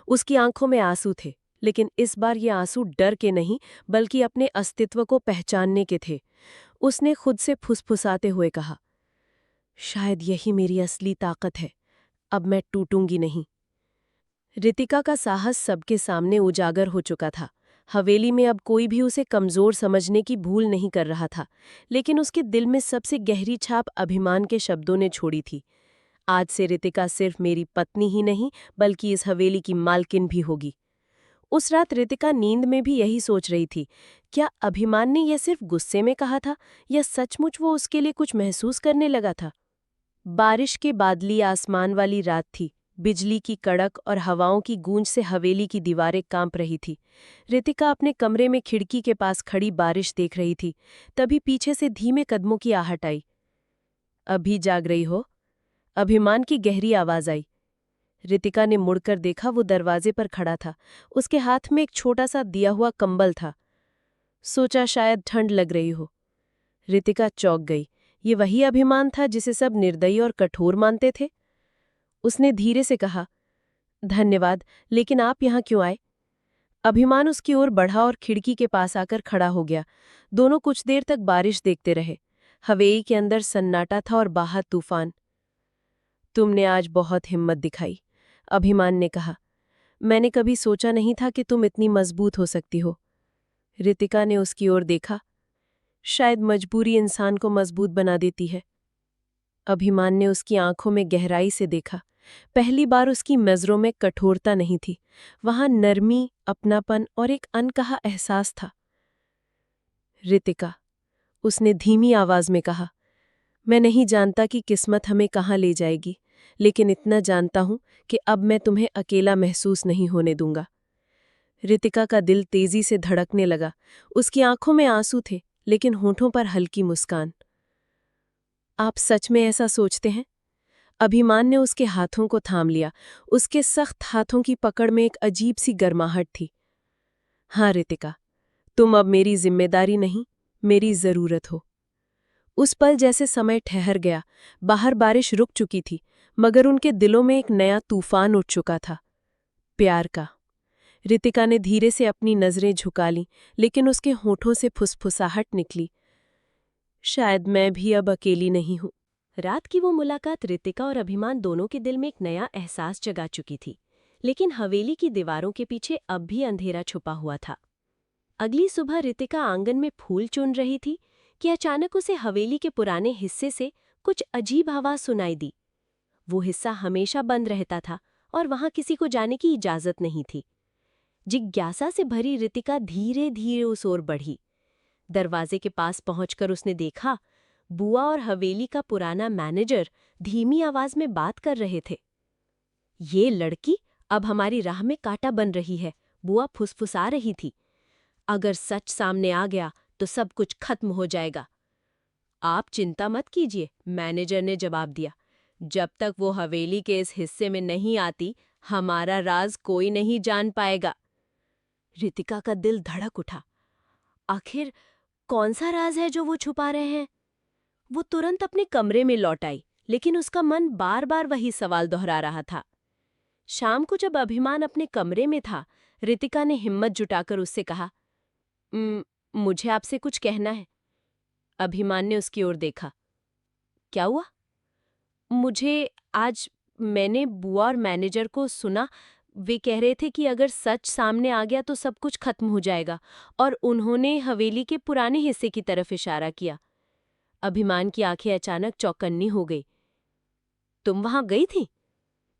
उसकी आंखों में आंसू थे, लेकिन इस बार ये आंसू डर के नहीं बल्कि अपने अस्तित्व को पहचानने के थे। उसने खुद से फुसफुसाते हुए कहा, शायद यही मेरी असली ताकत है, अब मैं टूटूंगी नहीं। रितिका का साहस सबके सामने उजागर हो चुका था। हवेली में अब कोई भी उसे कमजोर समझने की भूल नहीं कर रहा था, लेकिन उसके दिल में सबसे गहरी छाप अभिमान के शब्दों ने छोड़ी थी। आज से रितिका सिर्फ मेरी पत्नी ही नहीं बल्कि इस हवेली की मालकिन भी होगी। उस रात रितिका नींद में भी यही सोच रही थी, क्या अभिमान ने यह सिर्फ गुस्से में कहा था या सचमुच वो उसके लिए कुछ महसूस करने लगा था। बारिश के बादली आसमान वाली रात थी। बिजली की कड़क और हवाओं की गूंज से हवेली की दीवारें कांप रही थी। रितिका अपने कमरे में खिड़की के पास खड़ी बारिश देख रही थी। तभी पीछे से धीमे कदमों की आहट आई। अभी जाग रही हो? अभिमान की गहरी आवाज आई। रितिका ने मुड़कर देखा, वो दरवाजे पर खड़ा था। उसके हाथ में एक छोटा सा दिया हुआ कंबल था। सोचा शायद ठंड लग रही हो। रितिका चौंक गई। ये वही अभिमान था जिसे सब निर्दयी और कठोर मानते थे। उसने धीरे से कहा, धन्यवाद, लेकिन आप यहाँ क्यों आए? अभिमान उसकी ओर बढ़ा और खिड़की के पास आकर खड़ा हो गया। दोनों कुछ देर तक बारिश देखते रहे। हवेली के अंदर सन्नाटा था और बाहर तूफान। तुमने आज बहुत हिम्मत दिखाई, अभिमान ने कहा। मैंने कभी सोचा नहीं था कि तुम इतनी मजबूत हो सकती हो। रितिका ने उसकी ओर देखा। शायद मजबूरी इंसान को मजबूत बना देती है। अभिमान ने उसकी आंखों में गहराई से देखा। पहली बार उसकी नजरों में कठोरता नहीं थी, वहां नरमी, अपनापन और एक अनकहा एहसास था। रितिका, उसने धीमी आवाज में कहा, मैं नहीं जानता कि किस्मत हमें कहाँ ले जाएगी, लेकिन इतना जानता हूं कि अब मैं तुम्हें अकेला महसूस नहीं होने दूंगा। रितिका का दिल तेजी से धड़कने लगा। उसकी आंखों में आंसू थे, लेकिन होठों पर हल्की मुस्कान। आप सच में ऐसा सोचते हैं? अभिमान ने उसके हाथों को थाम लिया। उसके सख्त हाथों की पकड़ में एक अजीब सी गर्माहट थी। हाँ रितिका, तुम अब मेरी जिम्मेदारी नहीं, मेरी जरूरत हो। उस पल जैसे समय ठहर गया। बाहर बारिश रुक चुकी थी, मगर उनके दिलों में एक नया तूफान उठ चुका था, प्यार का। रितिका ने धीरे से अपनी नजरें झुका लीं, लेकिन उसके होठों से फुसफुसाहट निकली, शायद मैं भी अब अकेली नहीं हूं। रात की वो मुलाकात रितिका और अभिमान दोनों के दिल में एक नया एहसास जगा चुकी थी, लेकिन हवेली की दीवारों के पीछे अब भी अंधेरा छुपा हुआ था। अगली सुबह रितिका आंगन में फूल चुन रही थी कि अचानक उसे हवेली के पुराने हिस्से से कुछ अजीब आवाज सुनाई दी। वो हिस्सा हमेशा बंद रहता था और वहां किसी को जाने की इजाजत नहीं थी। जिज्ञासा से भरी रितिका धीरे धीरे उस ओर बढ़ी। दरवाजे के पास पहुंचकर उसने देखा, बुआ और हवेली का पुराना मैनेजर धीमी आवाज में बात कर रहे थे। ये लड़की अब हमारी राह में कांटा बन रही है, बुआ फुसफुसा रही थी। अगर सच सामने आ गया तो सब कुछ खत्म हो जाएगा। आप चिंता मत कीजिए, मैनेजर ने जवाब दिया। जब तक वो हवेली के इस हिस्से में नहीं आती, हमारा राज कोई नहीं जान पाएगा। रितिका का दिल धड़क उठा। आखिर कौन सा राज है जो वो छुपा रहे हैं? वो तुरंत अपने कमरे में लौट आई, लेकिन उसका मन बार बार वही सवाल दोहरा रहा था। शाम को जब अभिमान अपने कमरे में था, रितिका ने हिम्मत जुटाकर उससे कहा, मुझे आपसे कुछ कहना है। अभिमान ने उसकी ओर देखा। क्या हुआ? मुझे आज मैंने बुआ और मैनेजर को सुना, वे कह रहे थे कि अगर सच सामने आ गया तो सब कुछ खत्म हो जाएगा, और उन्होंने हवेली के पुराने हिस्से की तरफ इशारा किया। अभिमान की आंखें अचानक चौकन्नी हो गई। तुम वहां गई थी?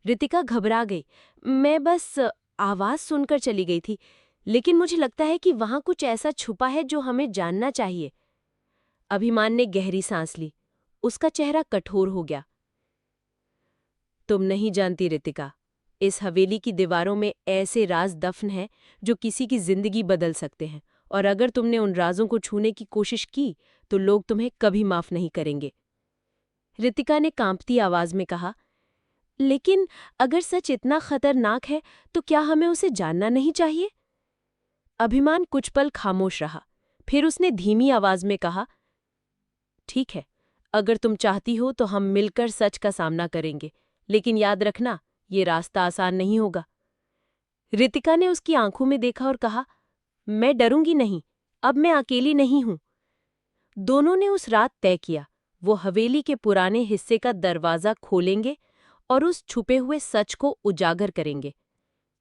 रितिका घबरा गई। मैं बस आवाज सुनकर चली गई थी, लेकिन मुझे लगता है कि वहां कुछ ऐसा छुपा है जो हमें जानना चाहिए। अभिमान ने गहरी सांस ली। उसका चेहरा कठोर हो गया। तुम नहीं जानती रितिका, इस हवेली की दीवारों में ऐसे राज दफन हैं जो किसी की जिंदगी बदल सकते हैं, और अगर तुमने उन राजों को छूने की कोशिश की तो लोग तुम्हें कभी माफ नहीं करेंगे। रितिका ने कांपती आवाज में कहा, लेकिन अगर सच इतना खतरनाक है तो क्या हमें उसे जानना नहीं चाहिए? अभिमान कुछ पल खामोश रहा। फिर उसने धीमी आवाज में कहा, ठीक है, अगर तुम चाहती हो तो हम मिलकर सच का सामना करेंगे, लेकिन याद रखना, ये रास्ता आसान नहीं होगा। रितिका ने उसकी आंखों में देखा और कहा, मैं डरूंगी नहीं, अब मैं अकेली नहीं हूं। दोनों ने उस रात तय किया, वो हवेली के पुराने हिस्से का दरवाजा खोलेंगे और उस छुपे हुए सच को उजागर करेंगे।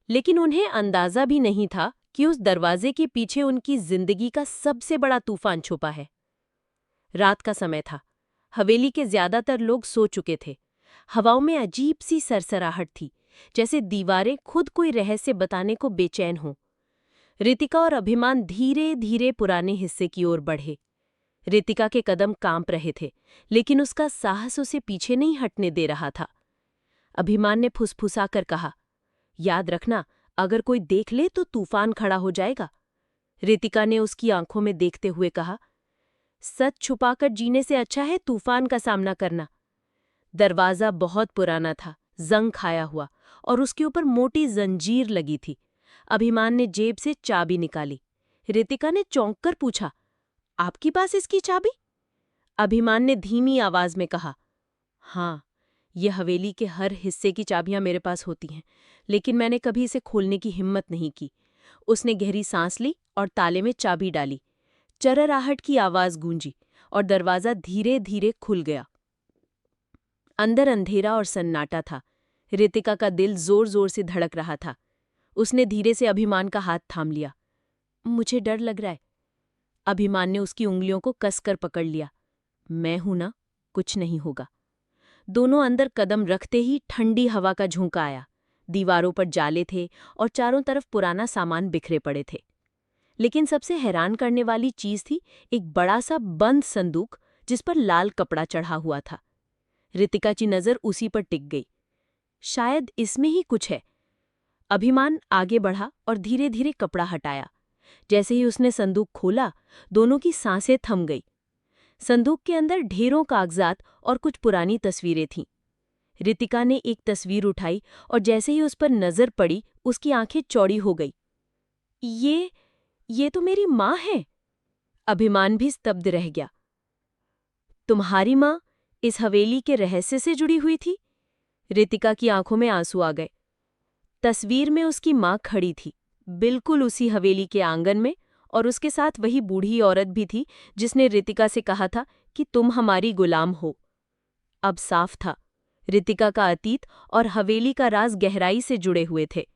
लेकिन उन्हें अंदाजा भी नहीं था कि उस दरवाजे के पीछे उनकी जिंदगी का सबसे बड़ा तूफान छुपा है। रात का समय था। हवेली के ज्यादातर लोग सो चुके थे। हवाओं में अजीब सी सरसराहट थी, जैसे दीवारें खुद कोई रहस्य बताने को बेचैन हों। रितिका और अभिमान धीरे धीरे पुराने हिस्से की ओर बढ़े। रितिका के कदम कांप रहे थे, लेकिन उसका साहस उसे पीछे नहीं हटने दे रहा था। अभिमान ने फुसफुसाकर कहा, याद रखना, अगर कोई देख ले तो तूफान खड़ा हो जाएगा। रितिका ने उसकी आंखों में देखते हुए कहा, सच छुपाकर जीने से अच्छा है तूफान का सामना करना। दरवाजा बहुत पुराना था, जंग खाया हुआ, और उसके ऊपर मोटी जंजीर लगी थी। अभिमान ने जेब से चाबी निकाली। रितिका ने चौंक कर पूछा, आपके पास इसकी चाबी? अभिमान ने धीमी आवाज में कहा, हाँ, ये हवेली के हर हिस्से की चाबियां मेरे पास होती हैं, लेकिन मैंने कभी इसे खोलने की हिम्मत नहीं की। उसने गहरी सांस ली और ताले में चाबी डाली। चरराहट की आवाज गूंजी और दरवाजा धीरे धीरे खुल गया। अंदर अंधेरा और सन्नाटा था। रितिका का दिल जोर जोर से धड़क रहा था। उसने धीरे से अभिमान का हाथ थाम लिया। मुझे डर लग रहा है। अभिमान ने उसकी उंगलियों को कसकर पकड़ लिया। मैं हूं ना, कुछ नहीं होगा। दोनों अंदर कदम रखते ही ठंडी हवा का झोंका आया। दीवारों पर जाले थे और चारों तरफ पुराना सामान बिखरे पड़े थे। लेकिन सबसे हैरान करने वाली चीज थी एक बड़ा सा बंद संदूक, जिस पर लाल कपड़ा चढ़ा हुआ था। रितिका की नजर उसी पर टिक गई। शायद इसमें ही कुछ है। अभिमान आगे बढ़ा और धीरे धीरे कपड़ा हटाया। जैसे ही उसने संदूक खोला, दोनों की सांसें थम गई। संदूक के अंदर ढेरों कागजात और कुछ पुरानी तस्वीरें थीं। रितिका ने एक तस्वीर उठाई और जैसे ही उस पर नजर पड़ी, उसकी आंखें चौड़ी हो गई। ये तो मेरी माँ है। अभिमान भी स्तब्ध रह गया। तुम्हारी माँ इस हवेली के रहस्य से जुड़ी हुई थी? रितिका की आंखों में आंसू आ गए। तस्वीर में उसकी माँ खड़ी थी, बिल्कुल उसी हवेली के आंगन में, और उसके साथ वही बूढ़ी औरत भी थी जिसने रितिका से कहा था कि तुम हमारी गुलाम हो। अब साफ था, रितिका का अतीत और हवेली का राज गहराई से जुड़े हुए थे।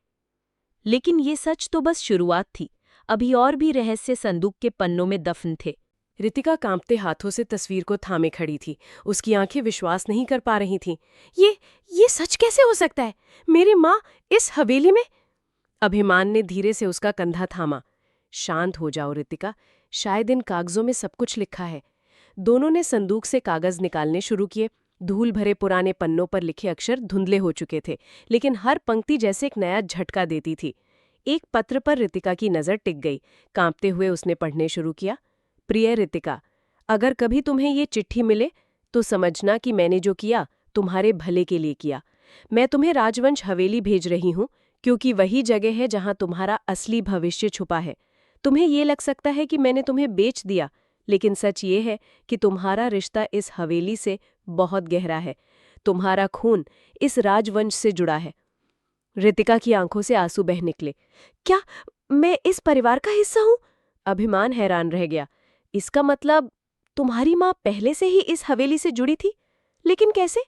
लेकिन ये सच तो बस शुरुआत थी। अभी और भी रहस्य संदूक के पन्नों में दफन थे। रितिका कांपते हाथों से तस्वीर को थामे खड़ी थी। उसकी आंखें विश्वास नहीं कर पा रही थीं। ये सच कैसे हो सकता है? मेरी माँ इस हवेली में? अभिमान ने धीरे से उसका कंधा थामा। शांत हो जाओ रितिका, शायद इन कागजों में सब कुछ लिखा है। दोनों ने संदूक से कागज निकालने शुरू किए। धूल भरे पुराने पन्नों पर लिखे अक्षर धुंधले हो चुके थे, लेकिन हर पंक्ति जैसे एक नया झटका देती थी। एक पत्र पर रितिका की नजर टिक गई। कांपते हुए उसने पढ़ने शुरू किया। प्रिय रितिका, अगर कभी तुम्हें ये चिट्ठी मिले तो समझना कि मैंने जो किया तुम्हारे भले के लिए किया। मैं तुम्हें राजवंश हवेली भेज रही हूँ, क्योंकि वही जगह है जहाँ तुम्हारा असली भविष्य छुपा है। तुम्हें ये लग सकता है कि मैंने तुम्हें बेच दिया, लेकिन सच ये है कि तुम्हारा रिश्ता इस हवेली से बहुत गहरा है। तुम्हारा खून इस राजवंश से जुड़ा है। रितिका की आंखों से आंसू बह निकले। क्या मैं इस परिवार का हिस्सा हूँ? अभिमान हैरान रह गया। इसका मतलब तुम्हारी माँ पहले से ही इस हवेली से जुड़ी थी? लेकिन कैसे?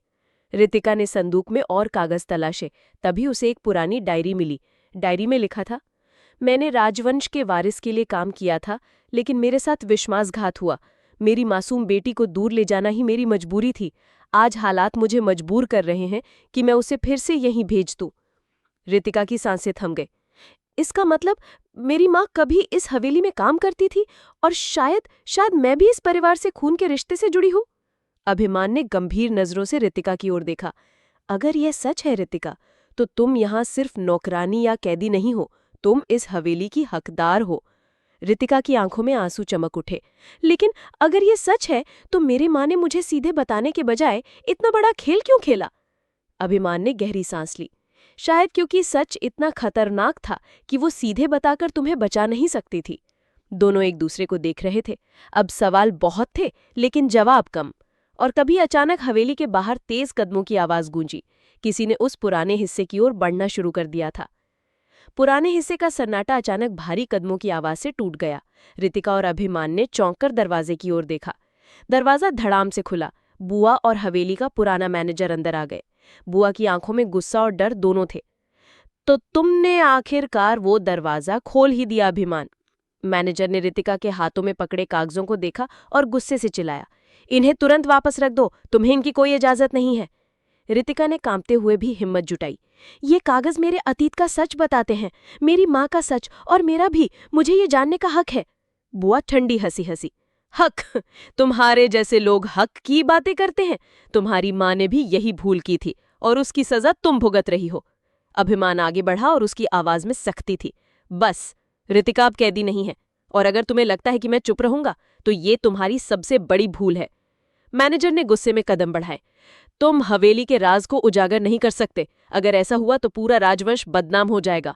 रितिका ने संदूक में और कागज तलाशे। तभी उसे एक पुरानी डायरी मिली। डायरी में लिखा था, मैंने राजवंश के वारिस के लिए काम किया था, लेकिन मेरे साथ विश्वासघात हुआ। मेरी मासूम बेटी को दूर ले जाना ही मेरी मजबूरी थी। आज हालात मुझे मजबूर कर रहे हैं कि मैं उसे फिर से यहीं भेज दूं। रितिका की सांसें थम गई। इसका मतलब मेरी माँ कभी इस हवेली में काम करती थी, और शायद मैं भी इस परिवार से खून के रिश्ते से जुड़ी हूँ। अभिमान ने गंभीर नजरों से रितिका की ओर देखा। अगर यह सच है रितिका, तो तुम यहाँ सिर्फ नौकरानी या कैदी नहीं हो, तुम इस हवेली की हकदार हो। रितिका की आंखों में आंसू चमक उठे। लेकिन अगर ये सच है तो मेरी माँ ने मुझे सीधे बताने के बजाय इतना बड़ा खेल क्यों खेला? अभिमान ने गहरी सांस ली। शायद क्योंकि सच इतना खतरनाक था कि वो सीधे बताकर तुम्हें बचा नहीं सकती थी। दोनों एक दूसरे को देख रहे थे। अब सवाल बहुत थे, लेकिन जवाब कम। और तभी अचानक हवेली के बाहर तेज कदमों की आवाज गूंजी। किसी ने उस पुराने हिस्से की ओर बढ़ना शुरू कर दिया था। पुराने हिस्से का सन्नाटा अचानक भारी कदमों की आवाज से टूट गया। रितिका और अभिमान ने चौंक कर दरवाजे की ओर देखा। दरवाजा धड़ाम से खुला। बुआ और हवेली का पुराना मैनेजर अंदर आ गए। बुआ की आंखों में गुस्सा और डर दोनों थे। तो तुमने आखिरकार वो दरवाजा खोल ही दिया अभिमान। मैनेजर ने रितिका के हाथों में पकड़े कागजों को देखा और गुस्से से चिल्लाया, इन्हें तुरंत वापस रख दो, तुम्हें इनकी कोई इजाजत नहीं है। रितिका ने कांपते हुए भी हिम्मत जुटाई। ये कागज मेरे अतीत का सच बताते हैं, मेरी माँ का सच और मेरा भी, मुझे ये जानने का हक है। बुआ ठंडी हंसी हंसी। हक? तुम्हारे जैसे लोग हक की बातें करते हैं। तुम्हारी माँ ने भी यही भूल की थी और उसकी सजा तुम भुगत रही हो। अभिमान आगे बढ़ा और उसकी आवाज में सख्ती थी। बस, रितिका अब कैदी नहीं है, और अगर तुम्हें लगता है कि मैं चुप रहूंगा तो ये तुम्हारी सबसे बड़ी भूल है। मैनेजर ने गुस्से में कदम बढ़ाए। तुम हवेली के राज को उजागर नहीं कर सकते। अगर ऐसा हुआ तो पूरा राजवंश बदनाम हो जाएगा।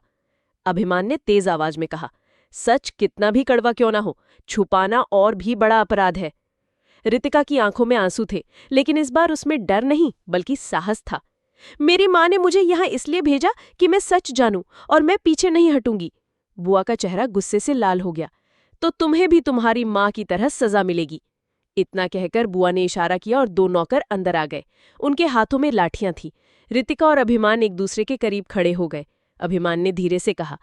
अभिमान ने तेज आवाज में कहा, सच कितना भी कड़वा क्यों ना हो, छुपाना और भी बड़ा अपराध है। रितिका की आंखों में आंसू थे, लेकिन इस बार उसमें डर नहीं बल्कि साहस था। मेरी माँ ने मुझे यहाँ इसलिए भेजा कि मैं सच जानूं, और मैं पीछे नहीं हटूंगी। बुआ का चेहरा गुस्से से लाल हो गया। तो तुम्हें भी तुम्हारी माँ की तरह सजा मिलेगी। इतना कहकर बुआ ने इशारा किया और दो नौकर अंदर आ गए। उनके हाथों में लाठियां थीं। रितिका और अभिमान एक दूसरे के करीब खड़े हो गए। अभिमान ने धीरे से कहा,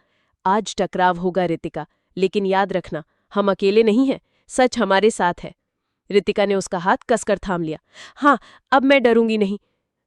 आज टकराव होगा रितिका, लेकिन याद रखना, हम अकेले नहीं हैं, सच हमारे साथ है। रितिका ने उसका हाथ कसकर थाम लिया। हाँ, अब मैं डरूंगी नहीं।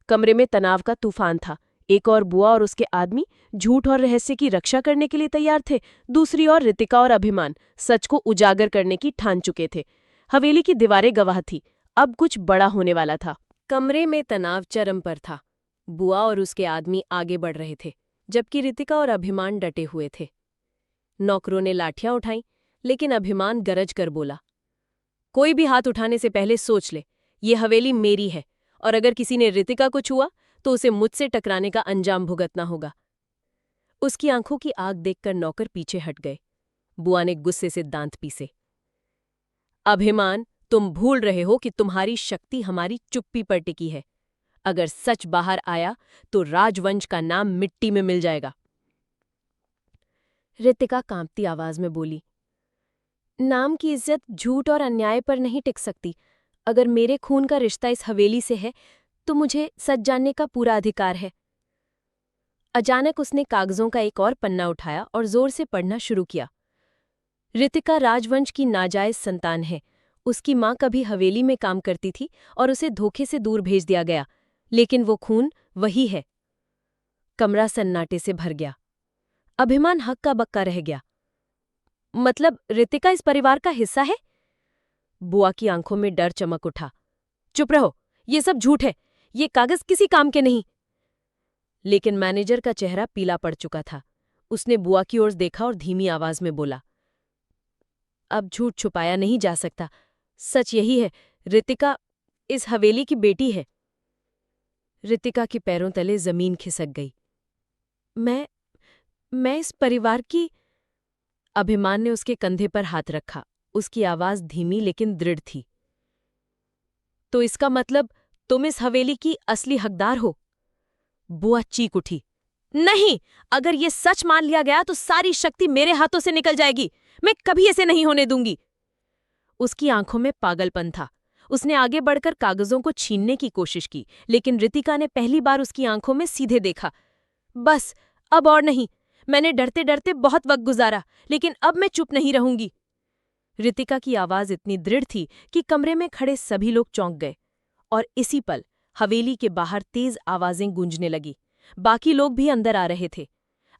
कमरे में तनाव का तूफान था। एक और बुआ और उसके आदमी झूठ और रहस्य की रक्षा करने के लिए तैयार थे। दूसरी ओर रितिका और अभिमान सच को उजागर करने की ठान चुके थे। हवेली की दीवारें गवाह थी, अब कुछ बड़ा होने वाला था। कमरे में तनाव चरम पर था। बुआ और उसके आदमी आगे बढ़ रहे थे, जबकि रितिका और अभिमान डटे हुए थे। नौकरों ने लाठियां उठाईं, लेकिन अभिमान गरज कर बोला, कोई भी हाथ उठाने से पहले सोच ले, ये हवेली मेरी है, और अगर किसी ने रितिका को छुआ तो उसे मुझसे टकराने का अंजाम भुगतना होगा। उसकी आंखों की आग देखकर नौकर पीछे हट गए। बुआ ने गुस्से से दांत पीसे। अभिमान, तुम भूल रहे हो कि तुम्हारी शक्ति हमारी चुप्पी पर टिकी है। अगर सच बाहर आया तो राजवंश का नाम मिट्टी में मिल जाएगा। रितिका कांपती आवाज में बोली, नाम की इज्जत झूठ और अन्याय पर नहीं टिक सकती। अगर मेरे खून का रिश्ता इस हवेली से है तो मुझे सच जानने का पूरा अधिकार है। अचानक उसने कागजों का एक और पन्ना उठाया और जोर से पढ़ना शुरू किया। रितिका राजवंश की नाजायज संतान है। उसकी माँ कभी हवेली में काम करती थी और उसे धोखे से दूर भेज दिया गया, लेकिन वो खून वही है। कमरा सन्नाटे से भर गया। अभिमान हक्का बक्का रह गया। मतलब रितिका इस परिवार का हिस्सा है? बुआ की आंखों में डर चमक उठा। चुप रहो, ये सब झूठ है, ये कागज किसी काम के नहीं। लेकिन मैनेजर का चेहरा पीला पड़ चुका था। उसने बुआ की ओर देखा और धीमी आवाज में बोला, अब झूठ छुपाया नहीं जा सकता। सच यही है, रितिका इस हवेली की बेटी है। रितिका के पैरों तले जमीन खिसक गई। मैं इस परिवार की। अभिमान ने उसके कंधे पर हाथ रखा। उसकी आवाज धीमी लेकिन दृढ़ थी। तो इसका मतलब तुम इस हवेली की असली हकदार हो? बुआ चीख उठी। नहीं, अगर ये सच मान लिया गया तो सारी शक्ति मेरे हाथों से निकल जाएगी। मैं कभी ऐसे नहीं होने दूंगी। उसकी आंखों में पागलपन था। उसने आगे बढ़कर कागजों को छीनने की कोशिश की, लेकिन रितिका ने पहली बार उसकी आंखों में सीधे देखा। बस, अब और नहीं। मैंने डरते डरते बहुत वक्त गुजारा, लेकिन अब मैं चुप नहीं रहूंगी। रितिका की आवाज इतनी दृढ़ थी कि कमरे में खड़े सभी लोग चौंक गए। और इसी पल हवेली के बाहर तेज आवाजें गूंजने लगी। बाकी लोग भी अंदर आ रहे थे।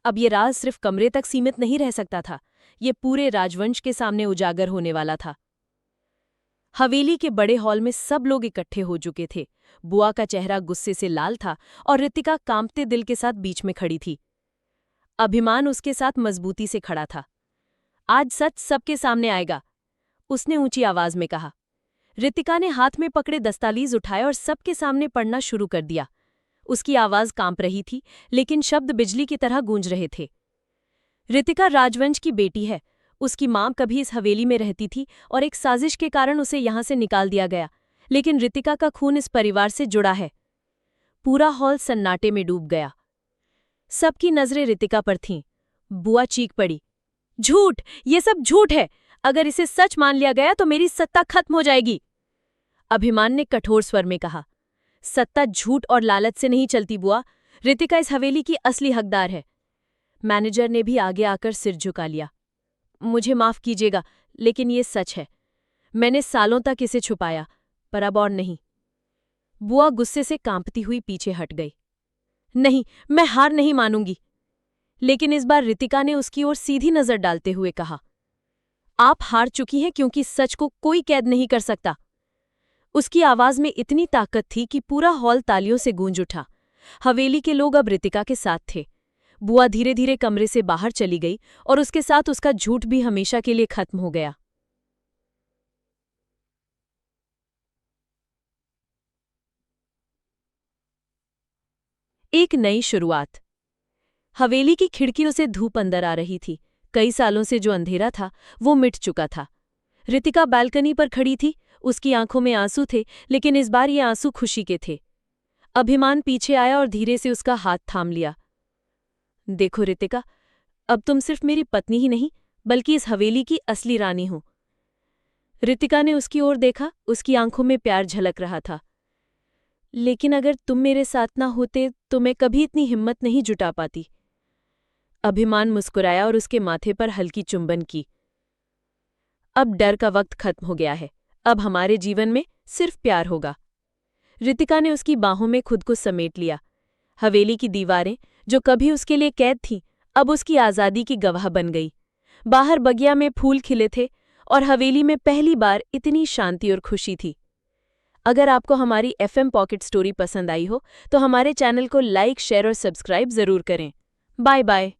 अब ये राज सिर्फ कमरे तक सीमित नहीं रह सकता था, ये पूरे राजवंश के सामने उजागर होने वाला था। हवेली के बड़े हॉल में सब लोग इकट्ठे हो चुके थे। बुआ का चेहरा गुस्से से लाल था और रितिका कांपते दिल के साथ बीच में खड़ी थी। अभिमान उसके साथ मजबूती से खड़ा था। आज सच सबके सामने आएगा, उसने ऊंची आवाज में कहा। रितिका ने हाथ में पकड़े दस्तावेज उठाए और सबके सामने पढ़ना शुरू कर दिया। उसकी आवाज कांप रही थी, लेकिन शब्द बिजली की तरह गूंज रहे थे। रितिका राजवंश की बेटी है। उसकी मां कभी इस हवेली में रहती थी और एक साजिश के कारण उसे यहां से निकाल दिया गया, लेकिन रितिका का खून इस परिवार से जुड़ा है। पूरा हॉल सन्नाटे में डूब गया। सबकी नजरें रितिका पर थीं। बुआ चीख पड़ी, झूठ! ये सब झूठ है। अगर इसे सच मान लिया गया तो मेरी सत्ता खत्म हो जाएगी। अभिमान ने कठोर स्वर में कहा, सत्ता झूठ और लालच से नहीं चलती बुआ। रितिका इस हवेली की असली हकदार है। मैनेजर ने भी आगे आकर सिर झुका लिया। मुझे माफ कीजिएगा, लेकिन ये सच है। मैंने सालों तक इसे छुपाया, पर अब और नहीं। बुआ गुस्से से कांपती हुई पीछे हट गई। नहीं, मैं हार नहीं मानूंगी। लेकिन इस बार रितिका ने उसकी ओर सीधी नजर डालते हुए कहा, आप हार चुकी हैं क्योंकि सच को कोई कैद नहीं कर सकता। उसकी आवाज में इतनी ताकत थी कि पूरा हॉल तालियों से गूंज उठा। हवेली के लोग अब रितिका के साथ थे। बुआ धीरे धीरे कमरे से बाहर चली गई और उसके साथ उसका झूठ भी हमेशा के लिए खत्म हो गया। एक नई शुरुआत। हवेली की खिड़कियों से धूप अंदर आ रही थी। कई सालों से जो अंधेरा था वो मिट चुका था। रितिका बालकनी पर खड़ी थी। उसकी आंखों में आंसू थे, लेकिन इस बार ये आंसू खुशी के थे। अभिमान पीछे आया और धीरे से उसका हाथ थाम लिया। देखो रितिका, अब तुम सिर्फ मेरी पत्नी ही नहीं, बल्कि इस हवेली की असली रानी हो। रितिका ने उसकी ओर देखा। उसकी आंखों में प्यार झलक रहा था। लेकिन अगर तुम मेरे साथ ना होते तो मैं कभी इतनी हिम्मत नहीं जुटा पाती। अभिमान मुस्कुराया और उसके माथे पर हल्की चुंबन की। अब डर का वक्त खत्म हो गया है। अब हमारे जीवन में सिर्फ प्यार होगा। रितिका ने उसकी बाहों में खुद को समेट लिया। हवेली की दीवारें, जो कभी उसके लिए कैद थीं, अब उसकी आज़ादी की गवाह बन गई। बाहर बगिया में फूल खिले थे और हवेली में पहली बार इतनी शांति और खुशी थी। अगर आपको हमारी FM पॉकेट स्टोरी पसंद आई हो तो हमारे चैनल को लाइक, शेयर और सब्सक्राइब जरूर करें। Bye bye.